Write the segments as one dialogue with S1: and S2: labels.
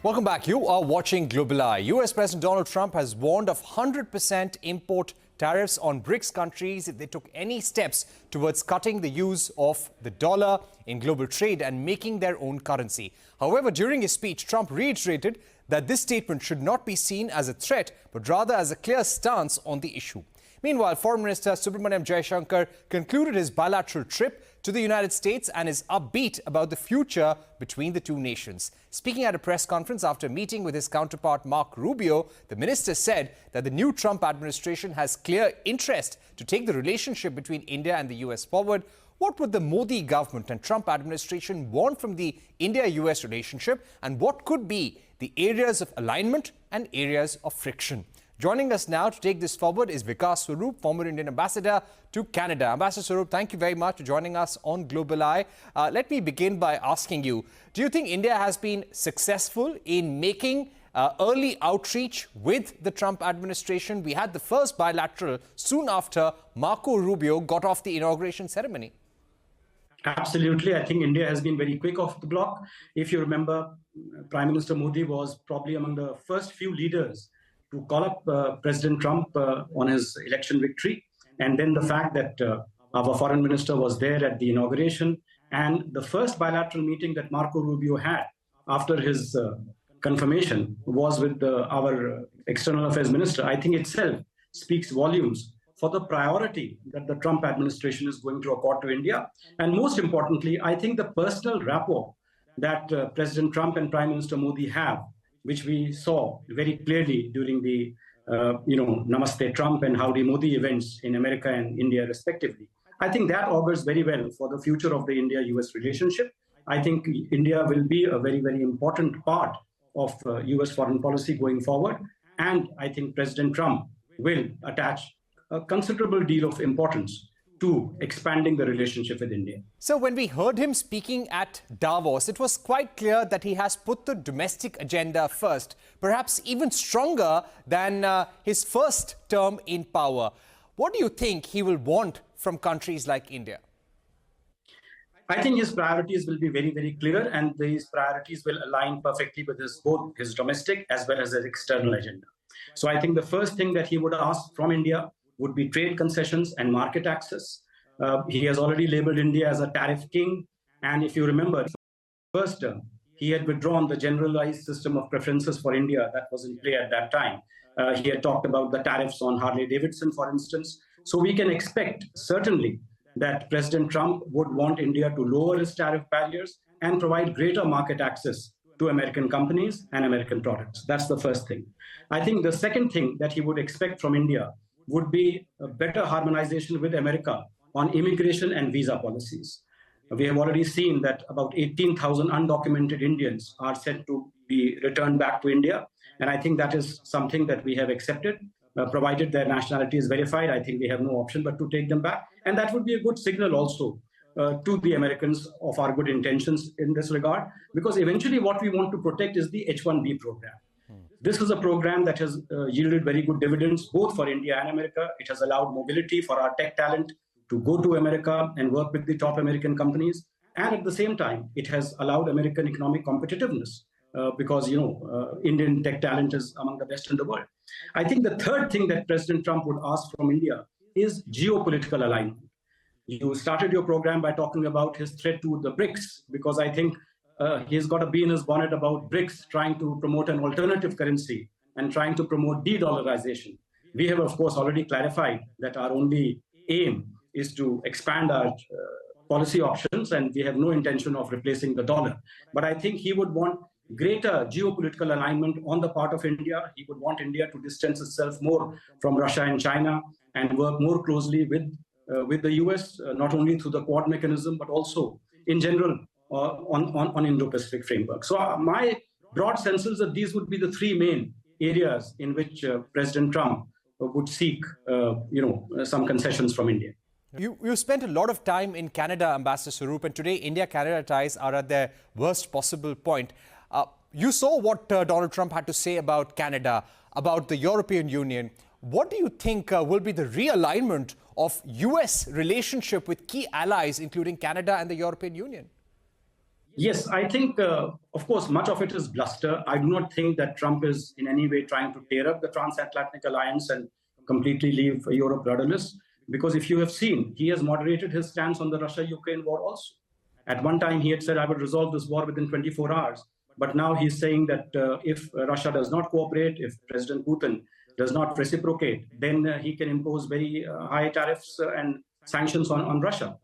S1: Welcome back. You are watching Global Eye. US President Donald Trump has warned of 100% import tariffs on BRICS countries if they took any steps towards cutting the use of the dollar in global trade and making their own currency. However, during his speech, Trump reiterated that this statement should not be seen as a threat, but rather as a clear stance on the issue. Meanwhile, Foreign Minister Subrahmanyam Jaishankar concluded his bilateral trip to the United States and is upbeat about the future between the two nations. Speaking at a press conference after meeting with his counterpart Marco Rubio, the minister said that the new Trump administration has clear interest to take the relationship between India and the US forward. What would the Modi government and Trump administration want from the India-US relationship, and what could be the areas of alignment and areas of friction? Joining us now to take this forward is Vikas Swarup, former Indian ambassador to Canada. Ambassador Swarup, thank you very much for joining us on Global Eye. Let me begin by asking you, do you think India has been successful in making early outreach with the Trump administration? We had the first bilateral soon after Marco Rubio got off the inauguration ceremony.
S2: Absolutely. I think India has been very quick off the block. If you remember, Prime Minister Modi was probably among the first few leaders to call up President Trump on his election victory. And then the fact that our foreign minister was there at the inauguration, and the first bilateral meeting that Marco Rubio had after his confirmation was with our external affairs minister, I think itself speaks volumes for the priority that the Trump administration is going to accord to India. And most importantly, I think the personal rapport that President Trump and Prime Minister Modi have, which we saw very clearly during the Namaste Trump and Howdy Modi events in America and India respectively. I think that augurs very well for the future of the India-US relationship. I think India will be a very, very important part of US foreign policy going forward. And I think President Trump will attach a considerable deal of importance to expanding the relationship with India.
S1: So when we heard him speaking at Davos, it was quite clear that he has put the domestic agenda first, perhaps even stronger than his first term in power. What do you think he will want from countries like India?
S2: I think his priorities will be very, very clear, and these priorities will align perfectly with both his domestic as well as his external agenda. So I think the first thing that he would ask from India would be trade concessions and market access. He has already labeled India as a tariff king. And if you remember, first term, he had withdrawn the generalized system of preferences for India that was in play at that time. He had talked about the tariffs on Harley-Davidson, for instance. So we can expect, certainly, that President Trump would want India to lower its tariff barriers and provide greater market access to American companies and American products. That's the first thing. I think the second thing that he would expect from India would be a better harmonization with America on immigration and visa policies. We have already seen that about 18,000 undocumented Indians are said to be returned back to India. And I think that is something that we have accepted, provided their nationality is verified. I think we have no option but to take them back. And that would be a good signal also to the Americans of our good intentions in this regard, because eventually what we want to protect is the H-1B program. This is a program that has yielded very good dividends, both for India and America. It has allowed mobility for our tech talent to go to America and work with the top American companies. And at the same time, it has allowed American economic competitiveness because, Indian tech talent is among the best in the world. I think the third thing that President Trump would ask from India is geopolitical alignment. You started your program by talking about his threat to the BRICS, because I think he's got a bee in his bonnet about BRICS trying to promote an alternative currency and trying to promote de-dollarization. We have, of course, already clarified that our only aim is to expand our policy options, and we have no intention of replacing the dollar. But I think he would want greater geopolitical alignment on the part of India. He would want India to distance itself more from Russia and China and work more closely with the US, not only through the Quad mechanism, but also in general on Indo-Pacific framework. So my broad sense is that these would be the three main areas in which President Trump would seek, some concessions from India.
S1: You spent a lot of time in Canada, Ambassador Swarup, and today India-Canada ties are at their worst possible point. You saw what Donald Trump had to say about Canada, about the European Union. What do you think will be the realignment of US relationship with key allies, including Canada and the European Union?
S2: Yes, I think, of course, much of it is bluster. I do not think that Trump is in any way trying to tear up the transatlantic alliance and completely leave Europe rudderless. Because if you have seen, he has moderated his stance on the Russia-Ukraine war also. At one time, he had said, I will resolve this war within 24 hours. But now he's saying that if Russia does not cooperate, if President Putin does not reciprocate, then he can impose very high tariffs and sanctions on Russia.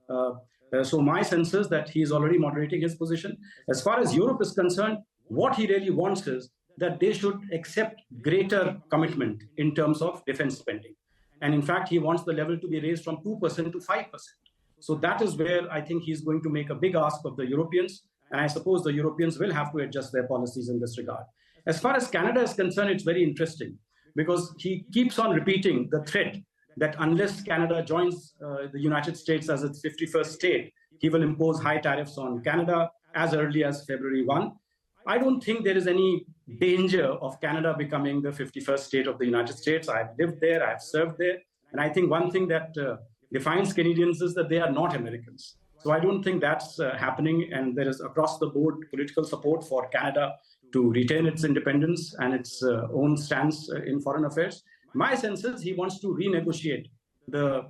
S2: So my sense is that he is already moderating his position. As far as Europe is concerned, what he really wants is that they should accept greater commitment in terms of defense spending. And in fact, he wants the level to be raised from 2% to 5%. So that is where I think he's going to make a big ask of the Europeans. And I suppose the Europeans will have to adjust their policies in this regard. As far as Canada is concerned, it's very interesting because he keeps on repeating the threat that unless Canada joins the United States as its 51st state, he will impose high tariffs on Canada as early as February 1. I don't think there is any danger of Canada becoming the 51st state of the United States. I've lived there, I've served there. And I think one thing that defines Canadians is that they are not Americans. So I don't think that's happening. And there is across the board political support for Canada to retain its independence and its own stance in foreign affairs. My sense is he wants to renegotiate the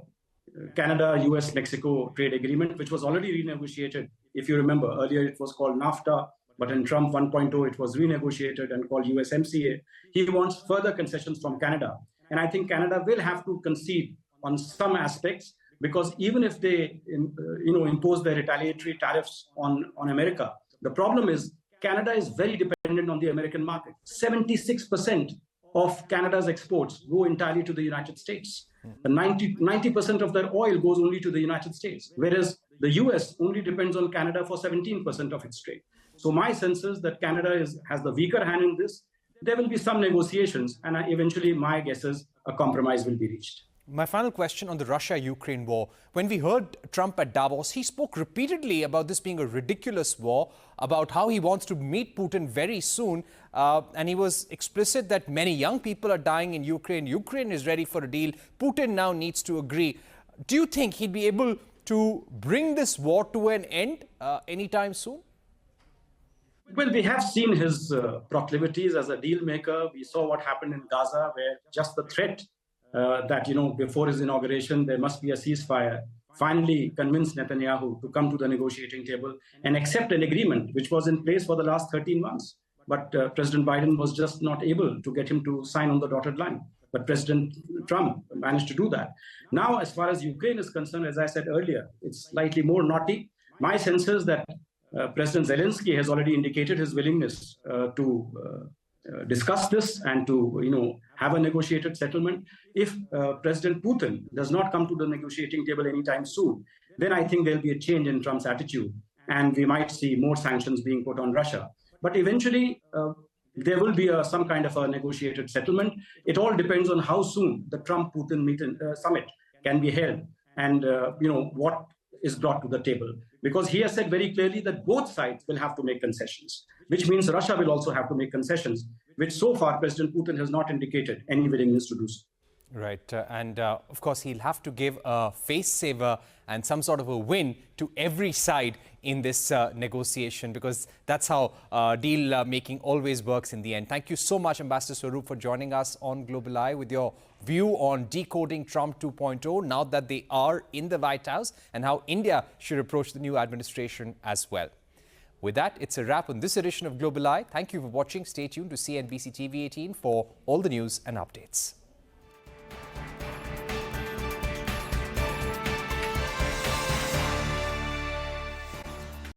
S2: Canada-US-Mexico trade agreement, which was already renegotiated. If you remember, earlier it was called NAFTA, but in Trump 1.0, it was renegotiated and called USMCA. He wants further concessions from Canada. And I think Canada will have to concede on some aspects, because even if they impose their retaliatory tariffs on America, the problem is Canada is very dependent on the American market. 76% of Canada's exports go entirely to the United States. 90% of their oil goes only to the United States, whereas the US only depends on Canada for 17% of its trade. So my sense is that Canada has the weaker hand in this. There will be some negotiations, and eventually my guess is a compromise will be reached.
S1: My final question on the Russia-Ukraine war. When we heard Trump at Davos, he spoke repeatedly about this being a ridiculous war, about how he wants to meet Putin very soon. And he was explicit that many young people are dying in Ukraine. Ukraine is ready for a deal. Putin now needs to agree. Do you think he'd be able to bring this war to an end anytime soon?
S2: Well, we have seen his proclivities as a deal maker. We saw what happened in Gaza, where just the threat that, before his inauguration, there must be a ceasefire, finally convinced Netanyahu to come to the negotiating table and accept an agreement which was in place for the last 13 months. But President Biden was just not able to get him to sign on the dotted line. But President Trump managed to do that. Now, as far as Ukraine is concerned, as I said earlier, it's slightly more knotty. My sense is that President Zelensky has already indicated his willingness to discuss this and to have a negotiated settlement. If President Putin does not come to the negotiating table anytime soon, then I think there'll be a change in Trump's attitude, and we might see more sanctions being put on Russia. But eventually, there will be some kind of a negotiated settlement. It all depends on how soon the Trump-Putin summit can be held, and what is brought to the table. Because he has said very clearly that both sides will have to make concessions, which means Russia will also have to make concessions, which so far President Putin has not indicated any willingness to do so.
S1: Right. And of course, he'll have to give a face saver and some sort of a win to every side in this negotiation, because that's how deal making always works in the end. Thank you so much, Ambassador Swarup, for joining us on Global Eye with your view on decoding Trump 2.0 now that they are in the White House, and how India should approach the new administration as well. With that, it's a wrap on this edition of Global Eye. Thank you for watching. Stay tuned to CNBC TV 18 for all the news and updates.